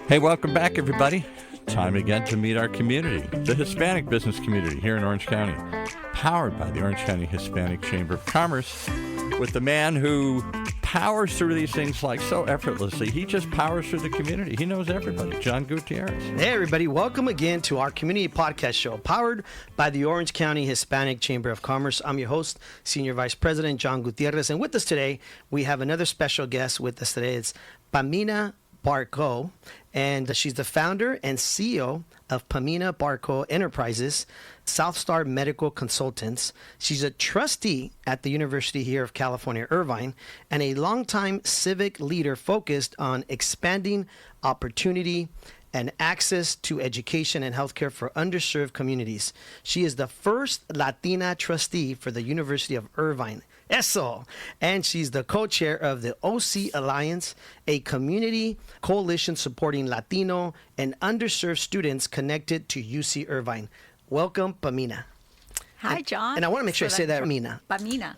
Hey, welcome back, everybody. Time again to meet our community, the Hispanic business community here in Orange County, powered by the Orange County Hispanic Chamber of Commerce, with the man who powers through these things like so effortlessly. He just powers through the community. He knows everybody. John Gutierrez. Hey, everybody. Welcome again to our community podcast show, powered by the Orange County Hispanic Chamber of Commerce. I'm your host, Senior Vice President John Gutierrez. And with us today, we have another special guest with us today. It's Pamina Barkow, and she's the founder and CEO of Pamina Barkow Enterprises, Southstar Medical Consultants. She's a trustee at the University here of California, Irvine, and a longtime civic leader focused on expanding opportunity and access to education and healthcare for underserved communities. She is the first Latina trustee for the University of Irvine. Eso! And she's the co-chair of the UC Alliance, a community coalition supporting Latino and underserved students connected to UC Irvine. Welcome, Pamina. Hi, John. And I want to make sure I say that, Pamina.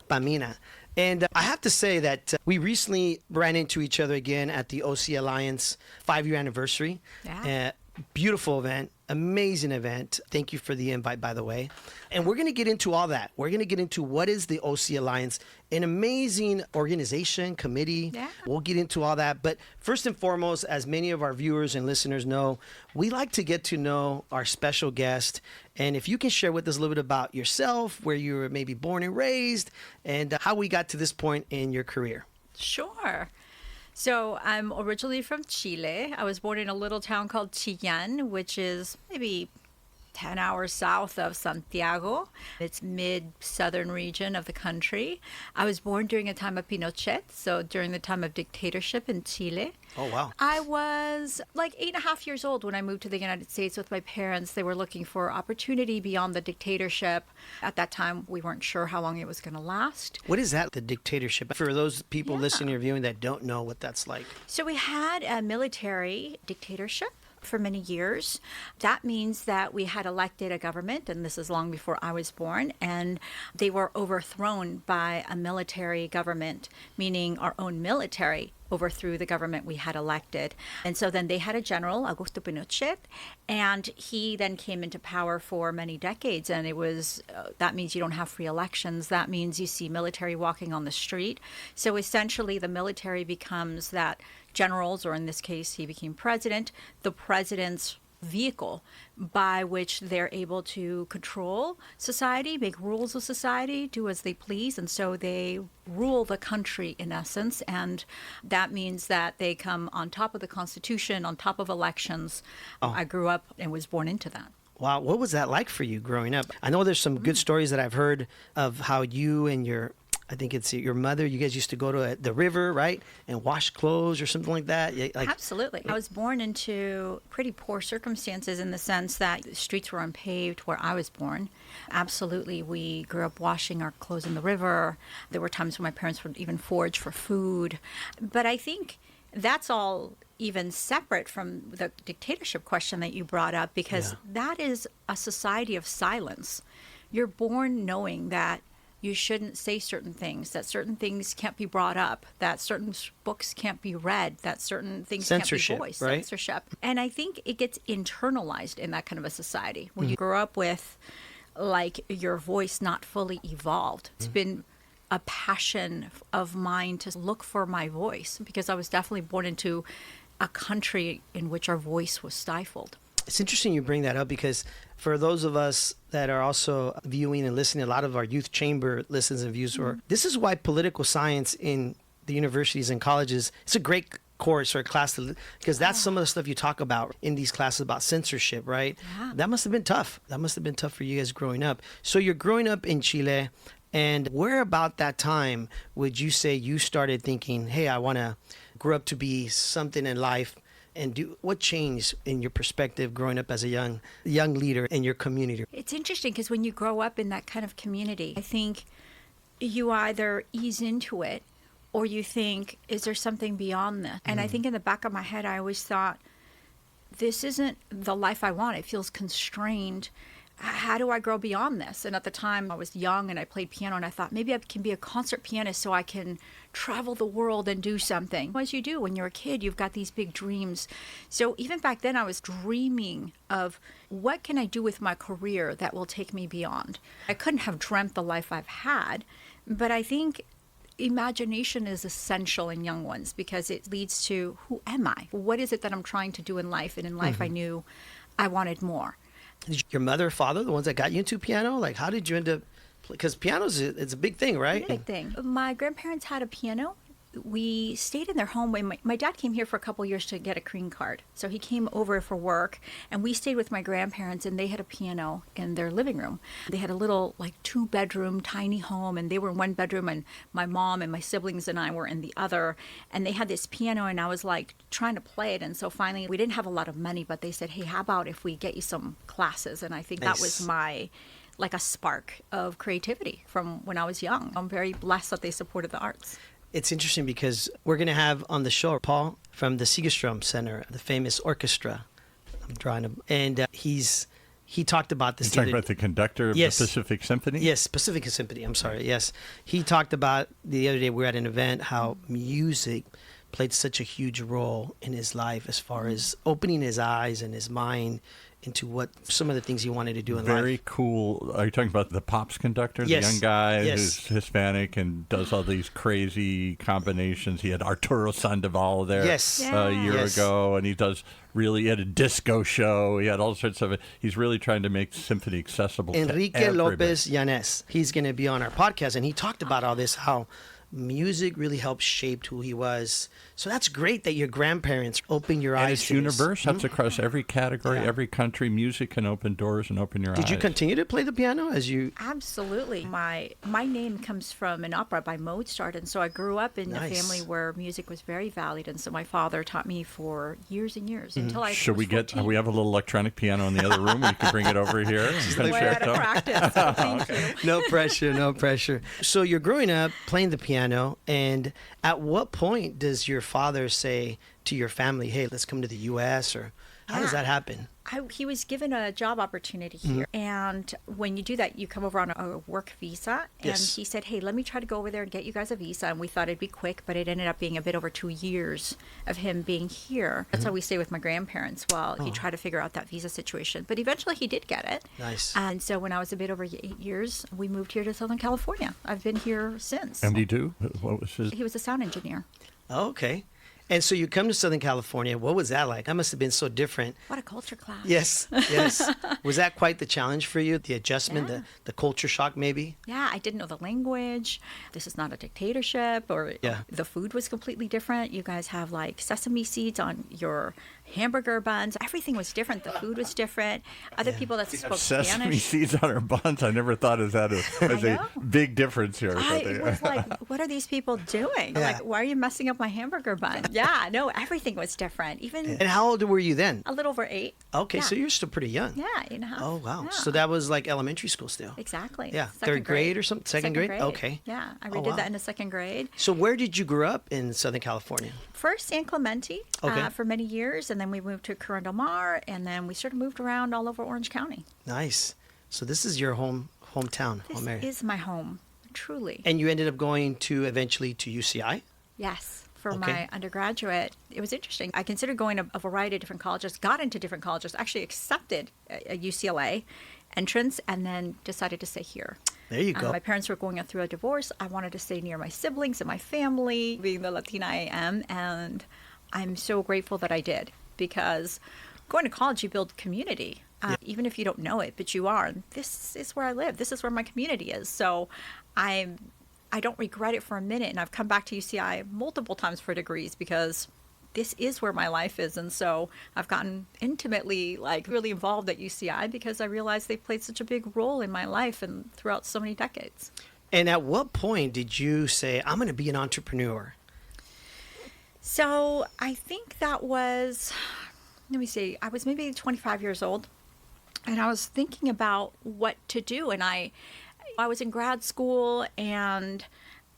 Pamina. And I have to say that we recently ran into each other again at the UC Alliance 5-year anniversary. Yeah. Beautiful event, amazing event. Thank you for the invite, by the way. And we're going to get into all that. We're going to get into what is the UC Alliance, an amazing organization, committee. Yeah. We'll get into all that. But first and foremost, as many of our viewers and listeners know, we like to get to know our special guest. And if you can share with us a little bit about yourself, where you were maybe born and raised, and how we got to this point in your career. Sure. So I'm originally from Chile. I was born in a little town called Chillán, which is maybe 10 hours south of Santiago. It's mid-southern region of the country. I was born during a time of Pinochet, so during the time of dictatorship in Chile. Oh, wow. I was like 8.5 years old when I moved to the United States with my parents. They were looking for opportunity beyond the dictatorship. At that time, we weren't sure how long it was going to last. What is that, the dictatorship? For those people listening or viewing that don't know what that's like. So we had a military dictatorship for many years. That means that we had elected a government, and this is long before I was born, and they were overthrown by a military government, meaning our own military overthrew the government we had elected. And so then they had a general, Augusto Pinochet, and he then came into power for many decades. And it was, that means you don't have free elections. That means you see military walking on the street. So essentially the military becomes that generals, or in this case, he became president, the president's vehicle by which they're able to control society, make rules of society, do as they please. And so they rule the country in essence. And that means that they come on top of the Constitution, on top of elections. I grew up and was born into that. Wow. What was that like for you growing up? I know there's some good stories that I've heard of how you and I think it's your mother, you guys used to go to the river, right? And wash clothes or something like that? Absolutely. I was born into pretty poor circumstances in the sense that the streets were unpaved where I was born. Absolutely. We grew up washing our clothes in the river. There were times when my parents would even forage for food. But I think that's all even separate from the dictatorship question that you brought up, because that is a society of silence. You're born knowing that you shouldn't say certain things, that certain things can't be brought up, that certain books can't be read, that certain things can't be voiced. Right? Censorship. And I think it gets internalized in that kind of a society. When you grow up with, like, your voice not fully evolved. It's been a passion of mine to look for my voice, because I was definitely born into a country in which our voice was stifled. It's interesting you bring that up, because for those of us that are also viewing and listening, a lot of our youth chamber listens and views, this is why political science in the universities and colleges, it's a great course or class because that's some of the stuff you talk about in these classes about censorship, right? Yeah. That must have been tough. That must have been tough for you guys growing up. So you're growing up in Chile, and where about that time would you say you started thinking, hey, I want to grow up to be something in life? And what changed in your perspective growing up as a young leader in your community? It's interesting because when you grow up in that kind of community, I think you either ease into it or you think, is there something beyond this? And I think in the back of my head, I always thought, this isn't the life I want. It feels constrained. how do I grow beyond this? And at the time I was young and I played piano, and I thought maybe I can be a concert pianist so I can travel the world and do something. As you do when you're a kid, you've got these big dreams. So even back then I was dreaming of what can I do with my career that will take me beyond. I couldn't have dreamt the life I've had, but I think imagination is essential in young ones because it leads to who am I? What is it that I'm trying to do in life? And in life I knew I wanted more. Did your mother or father the ones that got you into piano? Like, how did you end up? Because it's a big thing, right? Big thing. My grandparents had a piano. We stayed in their home. When my dad came here for a couple years to get a green card. So he came over for work, and we stayed with my grandparents, and they had a piano in their living room. They had a little, like, 2-bedroom, tiny home, and they were in one bedroom, and my mom and my siblings and I were in the other. And they had this piano, and I was, like, trying to play it. And so finally, we didn't have a lot of money, but they said, hey, how about if we get you some classes? And I think that was like a spark of creativity from when I was young. I'm very blessed that they supported the arts. It's interesting because we're going to have on the show Paul from the Segerstrom Center, the famous orchestra. I'm drawing him. And he talked about this. You're talking about the conductor of the Pacific Symphony? Yes, Pacific Symphony. I'm sorry. Yes. He talked about the other day we were at an event how music played such a huge role in his life as far as opening his eyes and his mind into what some of the things he wanted to do in life. Very cool. Are you talking about the Pops conductor, Yes. the young guy Yes. who's Hispanic and does all these crazy combinations? He had Arturo Sandoval there Yes. a year Yes. ago, and he had a disco show. He had all sorts of it. He's really trying to make symphony accessible Enrique to everybody. Lopez Yanes. He's going to be on our podcast, and he talked about all this, how music really helped shape who he was. So that's great that your grandparents opened your And eyes it's to this. universal. That's across every category, Yeah. every country. Music can open doors and open your eyes. Did you continue to play the piano as you? Absolutely. My name comes from an opera by Mozart, and so I grew up in a Nice. family where music was very valued, and so my father taught me for years and years until I Should was we 14. we have a little electronic piano in the other room. You can bring it over here. And Way out of practice. So thank you. No pressure, no pressure. So you're growing up playing the piano, and at what point does your father say to your family, hey, let's come to the U.S., or how does that happen? He was given a job opportunity here, and when you do that, you come over on a work visa. And Yes. he said, "Hey, let me try to go over there and get you guys a visa." And we thought it'd be quick, but it ended up being a bit over 2 years of him being here. That's how we stayed with my grandparents while he tried to figure out that visa situation. But eventually, he did get it. Nice. And so when I was a bit over 8 years, we moved here to Southern California. I've been here since. MD2? What was his? He was a sound engineer. Okay. And so you come to Southern California. What was that like? That must have been so different. What a culture clash. Yes, yes. Was that quite the challenge for you? The adjustment, Yeah. the culture shock, maybe? Yeah, I didn't know the language. This is not a dictatorship, or Yeah. the food was completely different. You guys have like sesame seeds on your hamburger buns. Everything was different. The food was different. Other people that spoke Sesame Spanish. seeds on our buns. I never thought of that as a know. big difference here. I was like, what are these people doing? Yeah. Like, why are you messing up my hamburger bun? Yeah, no, everything was different. Even And how old were you then? a little over 8. Okay, Yeah. so you're still pretty young. Yeah, 8.5. Oh, wow. Yeah. So that was like elementary school still. Exactly. Yeah, Second third grade or something? Second grade? Okay. Yeah, I Oh, redid wow. that in the second grade. So where did you grow up in Southern California? First San Clemente Okay. for many years, and then we moved to Corona del Mar, and then we sort of moved around all over Orange County. Nice. So this is your hometown, This home area. is my home, truly. And you ended up going to eventually to UCI? Yes, for Okay. my undergraduate. It was interesting. I considered going to a variety of different colleges, got into different colleges, actually accepted a UCLA entrance, and then decided to stay here. There you go. My parents were going through a divorce. I wanted to stay near my siblings and my family, being the Latina I am, and I'm so grateful that I did, because going to college, you build community, even if you don't know it, but you are. And this is where I live. This is where my community is. So I don't regret it for a minute, and I've come back to UCI multiple times for degrees because this is where my life is. And so I've gotten intimately, like, really involved at UCI because I realized they played such a big role in my life and throughout so many decades. And at what point did you say, I'm going to be an entrepreneur? So I think that was, let me see, I was maybe 25 years old, and I was thinking about what to do. And I was in grad school, and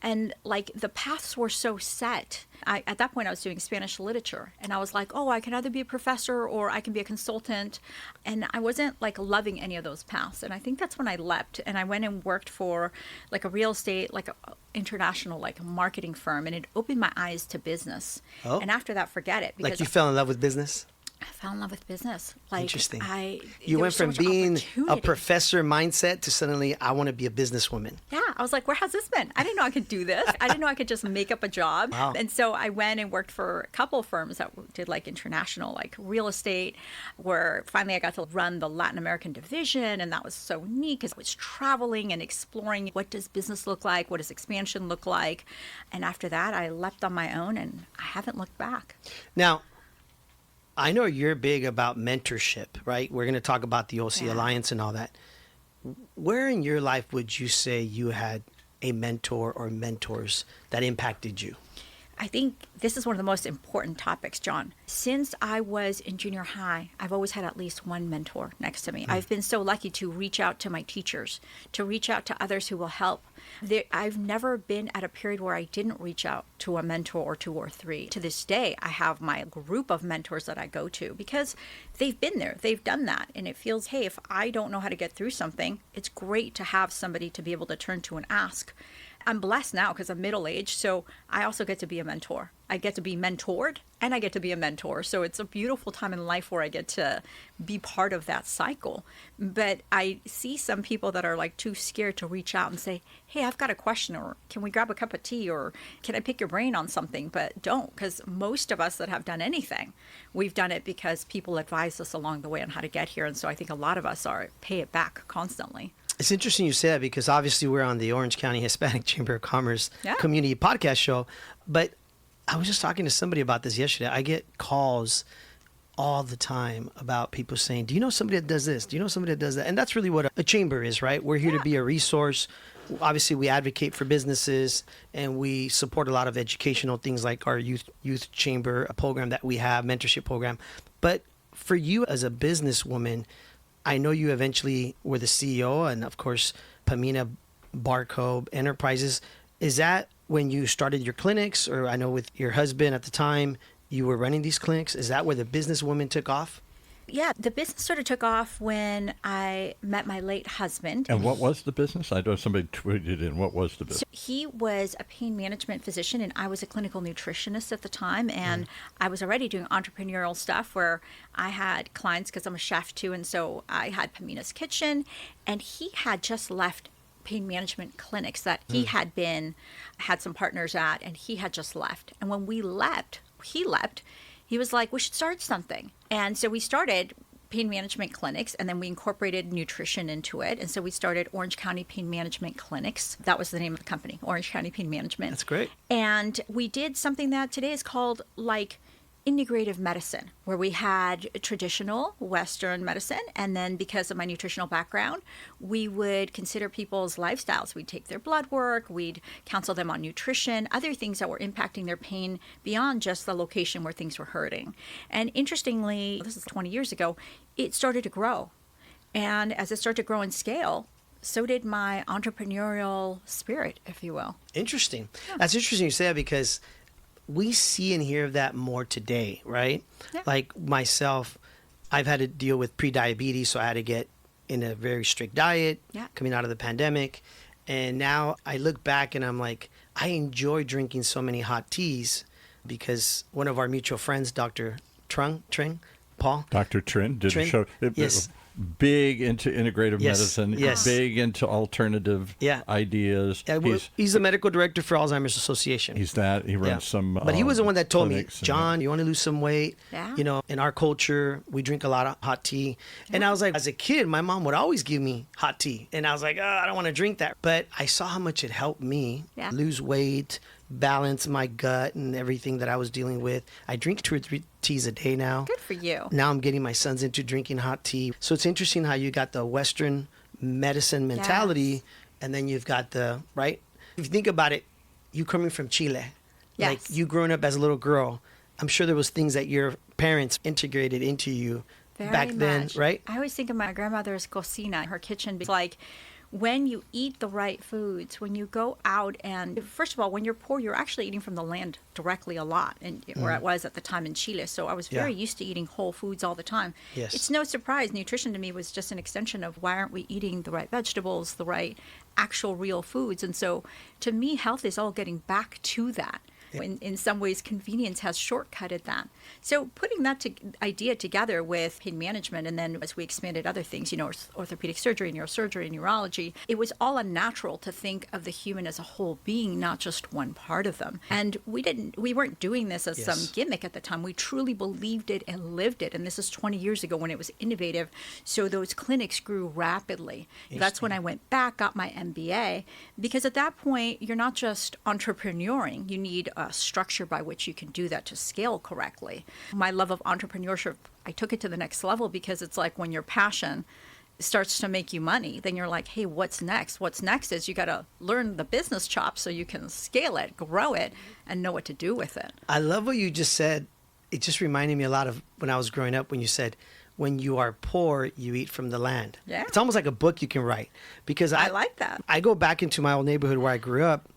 And like the paths were so set. At that point, I was doing Spanish literature, and I was like, oh, I can either be a professor or I can be a consultant. And I wasn't like loving any of those paths. And I think that's when I leapt, and I went and worked for like a real estate, like a international, like marketing firm, and it opened my eyes to business. Oh. And after that, forget it. Like you fell in love with business? I fell in love with business. Like Interesting. there You went was so from much being a opportunity. professor mindset to suddenly, I want to be a businesswoman. Yeah, I was like, where has this been? I didn't know I could do this. I didn't know I could just make up a job. Wow. And so I went and worked for a couple of firms that did like international, like real estate, where finally I got to run the Latin American division. And that was so neat because I was traveling and exploring what does business look like? What does expansion look like? And after that, I leapt on my own and I haven't looked back. Now, I know you're big about mentorship, right? We're going to talk about the OC Alliance and all that. Where in your life would you say you had a mentor or mentors that impacted you? I think this is one of the most important topics, John. Since I was in junior high, I've always had at least one mentor next to me. I've been so lucky to reach out to my teachers, to reach out to others who will help. I've never been at a period where I didn't reach out to a mentor or two or three. To this day, I have my group of mentors that I go to because they've been there, they've done that. And it feels, hey, if I don't know how to get through something, it's great to have somebody to be able to turn to and ask. I'm blessed now because I'm middle-aged, so I also get to be a mentor. I get to be mentored, and I get to be a mentor. So it's a beautiful time in life where I get to be part of that cycle. But I see some people that are like too scared to reach out and say, hey, I've got a question, or can we grab a cup of tea, or can I pick your brain on something? But don't, because most of us that have done anything, we've done it because people advised us along the way on how to get here. And so I think a lot of us pay it back constantly. It's interesting you say that because obviously we're on the Orange County Hispanic Chamber of Commerce community podcast show. But I was just talking to somebody about this yesterday. I get calls all the time about people saying, do you know somebody that does this? Do you know somebody that does that? And that's really what a chamber is, right? We're here to be a resource. Obviously, we advocate for businesses and we support a lot of educational things like our youth chamber program that we have, mentorship program. But for you as a businesswoman, I know you eventually were the CEO and, of course, Pamina Barkow Enterprises. Is that when you started your clinics? Or I know with your husband at the time, you were running these clinics. Is that where the businesswoman took off? Yeah, the business sort of took off when I met my late husband. And what was the business? I know somebody tweeted in. What was the business? So he was a pain management physician, and I was a clinical nutritionist at the time. And I was already doing entrepreneurial stuff where I had clients because I'm a chef too. And so I had Pamina's Kitchen, and he had just left pain management clinics that he had some partners at, and he had just left. And when he left, he was like, we should start something. And so we started pain management clinics, and then we incorporated nutrition into it. And so we started Orange County Pain Management Clinics. That was the name of the company, Orange County Pain Management. That's great. And we did something that today is called like integrative medicine, where we had traditional Western medicine, and then because of my nutritional background, we would consider people's lifestyles. We'd take their blood work, we'd counsel them on nutrition, other things that were impacting their pain beyond just the location where things were hurting. And interestingly, this is 20 years ago, it started to grow. And as it started to grow in scale, so did my entrepreneurial spirit, if you will. Interesting. Yeah. That's interesting you say that because we see and hear of that more today, right? Yeah. Like myself, I've had to deal with pre-diabetes, so I had to get in a very strict diet coming out of the pandemic. And now I look back and I'm like, I enjoy drinking so many hot teas because one of our mutual friends, Dr. Paul. Dr. Trin did a show. Yes. Big into integrative medicine, big into alternative ideas. Yeah, he's the medical director for Alzheimer's Association. He's that. He runs some But he was the one that told me, John, you want to lose some weight? Yeah. You know, in our culture, we drink a lot of hot tea. Yeah. And I was like, as a kid, my mom would always give me hot tea. And I was like, I don't want to drink that. But I saw how much it helped me lose weight, balance my gut and everything that I was dealing with. I drink 2 or 3 teas a day now. Good for you. Now I'm getting my sons into drinking hot tea. So it's interesting how you got the Western medicine mentality and then you've got the, right? If you think about it, you coming from Chile, like you growing up as a little girl, I'm sure there was things that your parents integrated into you back then, right? I always think of my grandmother's cocina, her kitchen, like when you eat the right foods, when you go out and, first of all, when you're poor, you're actually eating from the land directly a lot, and where I was at the time in Chile. So I was very used to eating whole foods all the time. Yes. It's no surprise. Nutrition to me was just an extension of why aren't we eating the right vegetables, the right actual real foods. And so to me, health is all getting back to that. In some ways, convenience has shortcutted that. So putting that idea together with pain management, and then as we expanded other things, orthopedic surgery, neurosurgery, neurology, it was all unnatural to think of the human as a whole being, not just one part of them. And we weren't doing this as some gimmick at the time. We truly believed it and lived it. And this is 20 years ago when it was innovative. So those clinics grew rapidly. That's when I went back, got my MBA, because at that point, you're not just entrepreneuring. You need a structure by which you can do that to scale correctly. My love of entrepreneurship, I took it to the next level, because it's like when your passion starts to make you money, then you're like, hey, what's next? What's next is you got to learn the business chops so you can scale it, grow it, and know what to do with it. I love what you just said. It just reminded me a lot of when I was growing up, when you said, when you are poor, you eat from the land. Yeah. It's almost like a book you can write, because I like that. I go back into my old neighborhood where I grew up,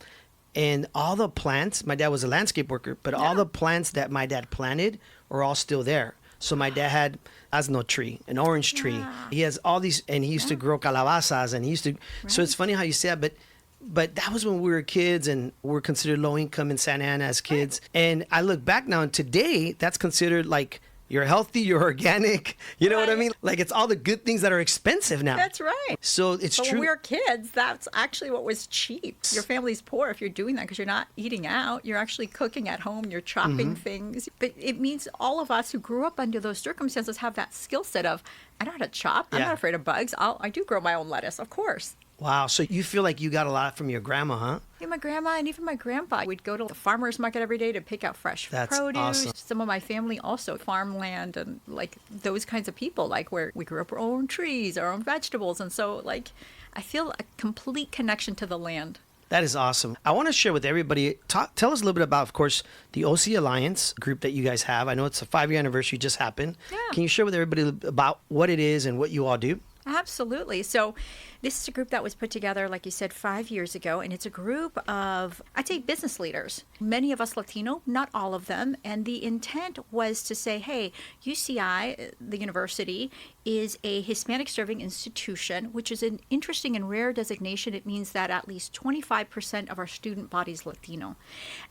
and all the plants, my dad was a landscape worker, but all the plants that my dad planted are all still there. So my dad had asno tree, an orange tree. He has all these, and he used to grow calabazas, and he used to. So it's funny how you say that, but that was when we were kids, and we were considered low income in Santa Ana as kids. And I look back now, and today that's considered like, you're healthy, you're organic. You know what I mean? Like, it's all the good things that are expensive now. That's right. So it's but true. When we were kids, that's actually what was cheap. Your family's poor if you're doing that, because you're not eating out. You're actually cooking at home. You're chopping things. But it means all of us who grew up under those circumstances have that skill set of, I know how to chop. I'm not afraid of bugs. I do grow my own lettuce, of course. Wow. So you feel like you got a lot from your grandma, huh? Yeah, my grandma and even my grandpa. We'd go to the farmer's market every day to pick out fresh produce. Awesome. Some of my family also farmland, and like those kinds of people, like where we grew up our own trees, our own vegetables. And so like I feel a complete connection to the land. That is awesome. I want to share with everybody, tell us a little bit about, of course, the OC Alliance group that you guys have. I know it's a 5-year anniversary just happened. Yeah. Can you share with everybody about what it is and what you all do? Absolutely. So this is a group that was put together, like you said, 5 years ago, and it's a group of, I'd say, business leaders. Many of us Latino, not all of them. And the intent was to say, hey, UCI, the university, is a Hispanic serving institution, which is an interesting and rare designation. It means that at least 25% of our student body is Latino.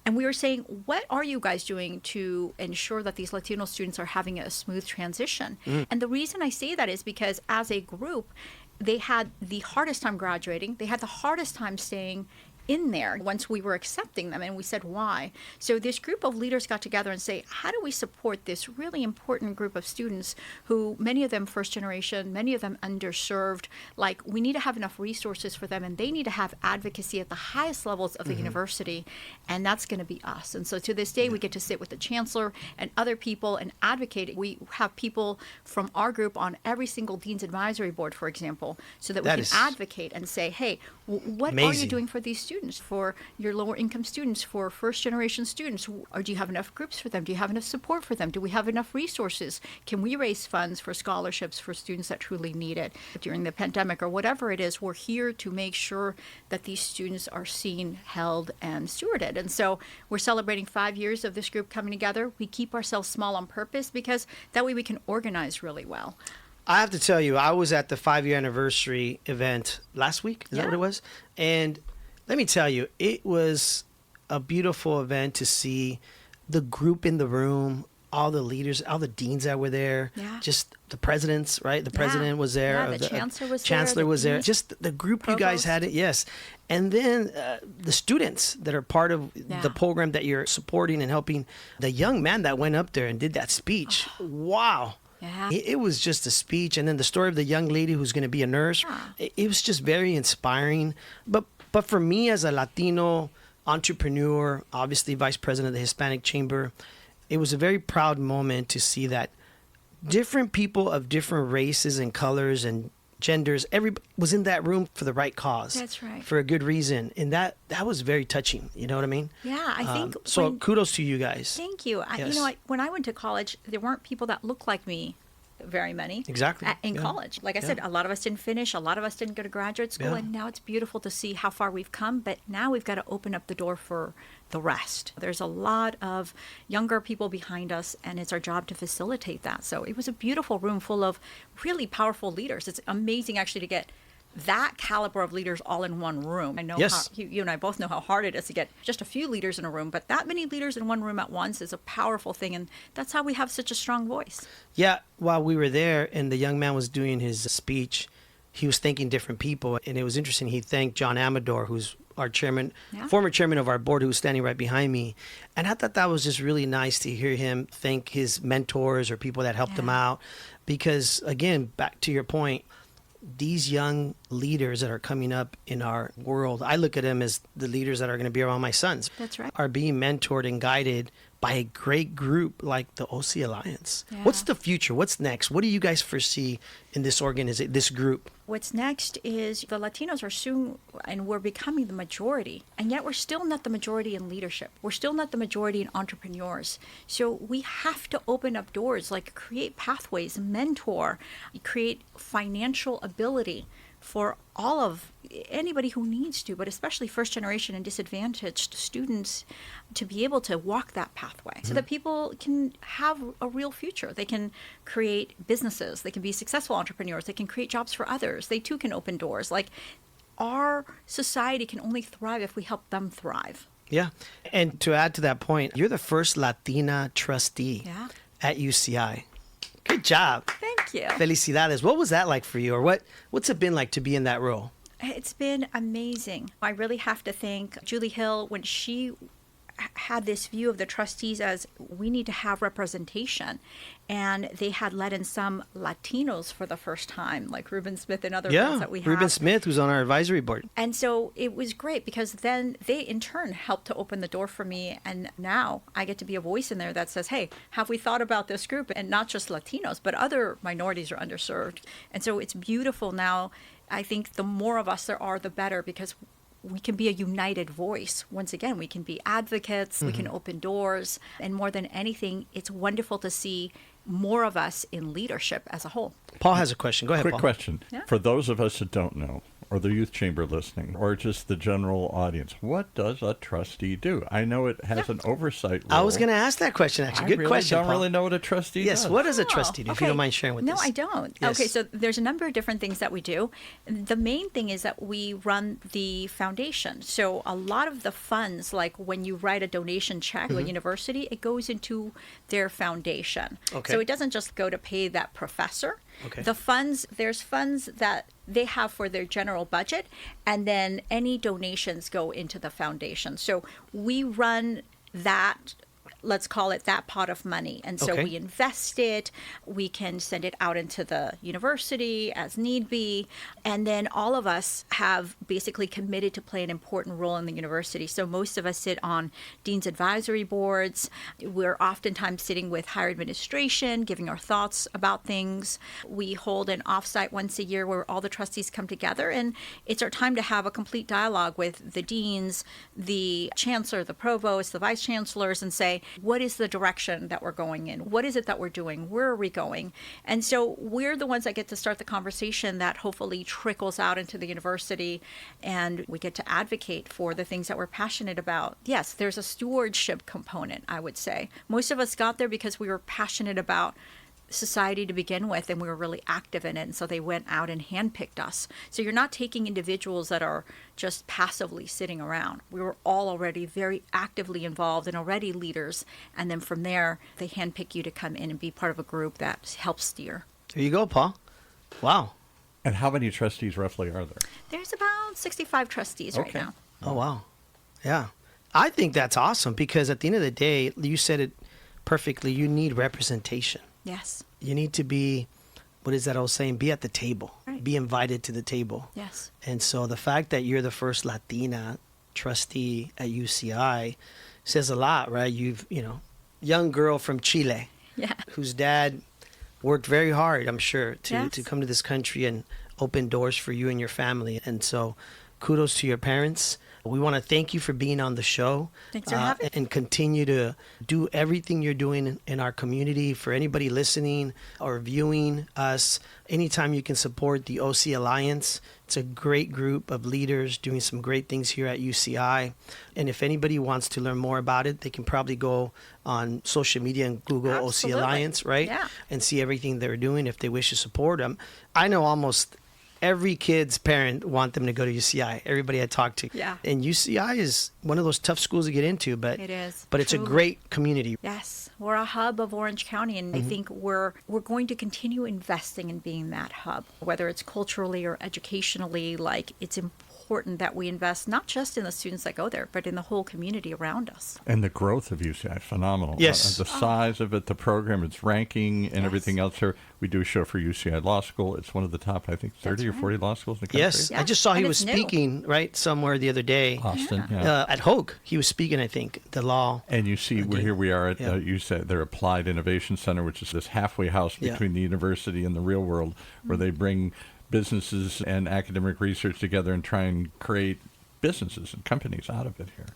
And we were saying, what are you guys doing to ensure that these Latino students are having a smooth transition? And the reason I say that is because as a group, they had the hardest time graduating. They had the hardest time staying in there once we were accepting them, and we said why. So this group of leaders got together and say, how do we support this really important group of students who, many of them first generation, many of them underserved, like we need to have enough resources for them, and they need to have advocacy at the highest levels of the university, and that's going to be us. And so to this day, we get to sit with the chancellor and other people and advocate. We have people from our group on every single dean's advisory board, for example, so that we can advocate and say, hey, what are you doing for these students, for your lower income students, for first generation students? Or do you have enough groups for them? Do you have enough support for them? Do we have enough resources? Can we raise funds for scholarships for students that truly need it during the pandemic or whatever it is? We're here to make sure that these students are seen, held, and stewarded. And so we're celebrating 5 years of this group coming together. We keep ourselves small on purpose because that way we can organize really well. I have to tell you, I was at the 5-year anniversary event last week. Is that what it was? And let me tell you, it was a beautiful event to see the group in the room, all the leaders, all the deans that were there, just the presidents, right? The president was there. The chancellor was there. Chancellor was there. Just the group you guys had it, yes. And then the students that are part of the program that you're supporting and helping. The young man that went up there and did that speech, wow. Yeah. It was just a speech. And then the story of the young lady who's going to be a nurse, it was just very inspiring. But for me as a Latino entrepreneur, obviously vice president of the Hispanic Chamber, it was a very proud moment to see that different people of different races and colors and genders, everybody was in that room for the right cause. That's right. For a good reason. And that was very touching. You know what I mean? Yeah, I think. So kudos to you guys. Thank you. Yes. You know, when I went to college, there weren't people that looked like me very many. Exactly. In Yeah. college. Like I Yeah. said, a lot of us didn't finish. A lot of us didn't go to graduate school. Yeah. And now it's beautiful to see how far we've come. But now we've got to open up the door for the rest. There's a lot of younger people behind us, and it's our job to facilitate that. So it was a beautiful room full of really powerful leaders. It's amazing actually to get that caliber of leaders all in one room. I know Yes. you and I both know how hard it is to get just a few leaders in a room, but that many leaders in one room at once is a powerful thing, and that's how we have such a strong voice. Yeah, while we were there and the young man was doing his speech, he was thanking different people. And it was interesting. He thanked John Amador, who's our chairman, Yeah. former chairman of our board, who was standing right behind me. And I thought that was just really nice to hear him thank his mentors or people that helped him Yeah. out. Because, again, back to your point, these young leaders that are coming up in our world, I look at them as the leaders that are going to be around my sons. That's right. Are being mentored and guided by a great group like the OC Alliance. Yeah. What's the future? What's next? What do you guys foresee in this organization, this group? What's next is the Latinos are soon, and we're becoming the majority, and yet we're still not the majority in leadership. We're still not the majority in entrepreneurs. So we have to open up doors, like create pathways, mentor, create financial ability for all of anybody who needs to, but especially first generation and disadvantaged students, to be able to walk that pathway so that people can have a real future. They can create businesses, they can be successful entrepreneurs, they can create jobs for others, they too can open doors. Like, our society can only thrive if we help them thrive. Yeah. And to add to that point, you're the first Latina trustee Yeah. at UCI. Good job. Thank you. Felicidades. What was that like for you? Or what's it been like to be in that role? It's been amazing. I really have to thank Julie Hill when she had this view of the trustees as we need to have representation. And they had let in some Latinos for the first time, like Ruben Smith and other ones that we have. Ruben Smith, who's on our advisory board. And so it was great because then they in turn helped to open the door for me. And now I get to be a voice in there that says, hey, have we thought about this group? And not just Latinos, but other minorities or underserved. And so it's beautiful now. I think the more of us there are, the better, because we can be a united voice. Once again, we can be advocates, we can open doors. And more than anything, it's wonderful to see more of us in leadership as a whole. Paul has a question. Go ahead, Quick Paul. question. Yeah. For those of us that don't know, or the youth chamber listening, or just the general audience, what does a trustee do? I know it has an oversight role. I was going to ask that question, actually. Good I really question, don't Paul. really know what a trustee Yes, does. what does a Oh, trustee do, if you okay. don't mind sharing with No, us? I don't. Yes. Okay, so there's a number of different things that we do. The main thing is that we run the foundation. So a lot of the funds, like when you write a donation check to a university, it goes into their foundation. Okay. So it doesn't just go to pay that professor. Okay. The funds, there's funds that they have for their general budget, and then any donations go into the foundation. So we run that, let's call it that pot of money. And so Okay. we invest it, we can send it out into the university as need be. And then all of us have basically committed to play an important role in the university. So most of us sit on dean's advisory boards. We're oftentimes sitting with higher administration, giving our thoughts about things. We hold an offsite once a year where all the trustees come together, and it's our time to have a complete dialogue with the deans, the chancellor, the provost, the vice chancellors, and say, what is the direction that we're going in? What is it that we're doing? Where are we going? And so we're the ones that get to start the conversation that hopefully trickles out into the university, and we get to advocate for the things that we're passionate about. Yes, there's a stewardship component, I would say. Most of us got there because we were passionate about society to begin with, and we were really active in it, and so they went out and handpicked us. So you're not taking individuals that are just passively sitting around. We were all already very actively involved and already leaders, and then from there they handpick you to come in and be part of a group that helps steer. There you go, Paul. Wow. And how many trustees roughly are there? There's about 65 trustees right Okay. now. Oh, wow. Yeah. I think that's awesome because at the end of the day, you said it perfectly. You need representation. Yes. You need to be, what is that old saying? Be at the table. Right. Be invited to the table. Yes. And so the fact that you're the first Latina trustee at UCI says a lot, right? Young girl from Chile Yeah. whose dad worked very hard, I'm sure, to Yes. come to this country and open doors for you and your family. And so kudos to your parents. We want to thank you for being on the show. Thanks for having me. And continue to do everything you're doing in our community. For anybody listening or viewing us, anytime you can support the OC Alliance, it's a great group of leaders doing some great things here at UCI. And if anybody wants to learn more about it, they can probably go on social media and Google Absolutely. OC Alliance, right? Yeah. And see everything they're doing if they wish to support them. I know almost every kid's parent want them to go to UCI. Everybody I talk to. Yeah. And UCI is one of those tough schools to get into, but It is, But it's a truly. great community. Yes, we're a hub of Orange County, and I think we're going to continue investing in being that hub, whether it's culturally or educationally. Like, it's important that we invest not just in the students that go there, but in the whole community around us. And the growth of UCI, phenomenal. Yes. The size of it, the program, its ranking, and Yes. everything else here. We do a show for UCI Law School. It's one of the top, I think, 30 That's or right. 40 law schools in the country. Yes, Yeah. I just saw he And was it's new. speaking, right, somewhere the other day. Austin, yeah. At Hogue, he was speaking, I think, the law. And you see, here we are at Yeah. UCI, their Applied Innovation Center, which is this halfway house Yeah. between the university and the real world, where they bring businesses and academic research together and try and create businesses and companies out of it here.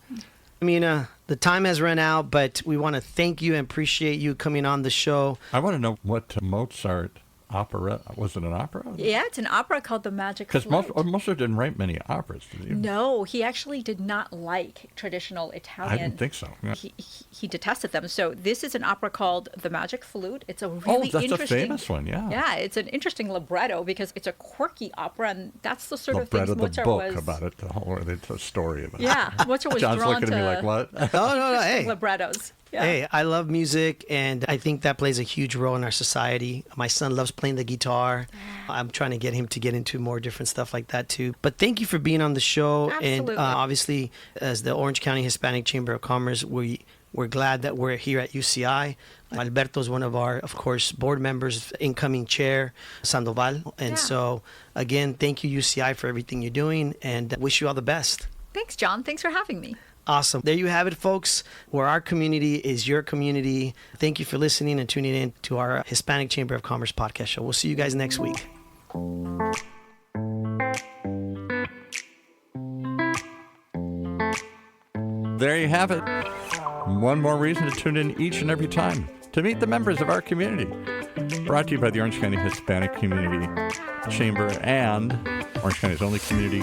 I mean, the time has run out, but we want to thank you and appreciate you coming on the show. I want to know what Mozart opera, was it an opera? Yeah, it's an opera called The Magic Because Flute. Mozart didn't write many operas, did he? No, he actually did not like traditional Italian. I didn't think so. Yeah. He detested them. So this is an opera called The Magic Flute. It's a Oh, really that's a interesting. famous one, yeah. Yeah, it's an interesting libretto because it's a quirky opera, and that's the sort Libretto, of the things Mozart book was. about it, the story of it. Yeah, Mozart was John's drawn looking to at me like, what? No, hey. librettos. Yeah. Hey, I love music, and I think that plays a huge role in our society. My son loves playing the guitar. I'm trying to get him to get into more different stuff like that, too. But thank you for being on the show. Absolutely. And obviously, as the Orange County Hispanic Chamber of Commerce, we're glad that we're here at UCI. Alberto is one of our, of course, board members, incoming chair, Sandoval. And Yeah. so, again, thank you, UCI, for everything you're doing, and wish you all the best. Thanks, John. Thanks for having me. Awesome. There you have it, folks, where our community is your community. Thank you for listening and tuning in to our Hispanic Chamber of Commerce podcast show. We'll see you guys next week. There you have it. One more reason to tune in each and every time to meet the members of our community. Brought to you by the Orange County Hispanic Community Chamber and Orange County's only community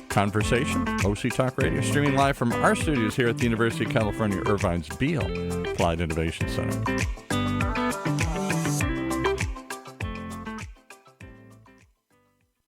conversation, OC Talk Radio, streaming live from our studios here at the University of California, Irvine's Beale Applied Innovation Center.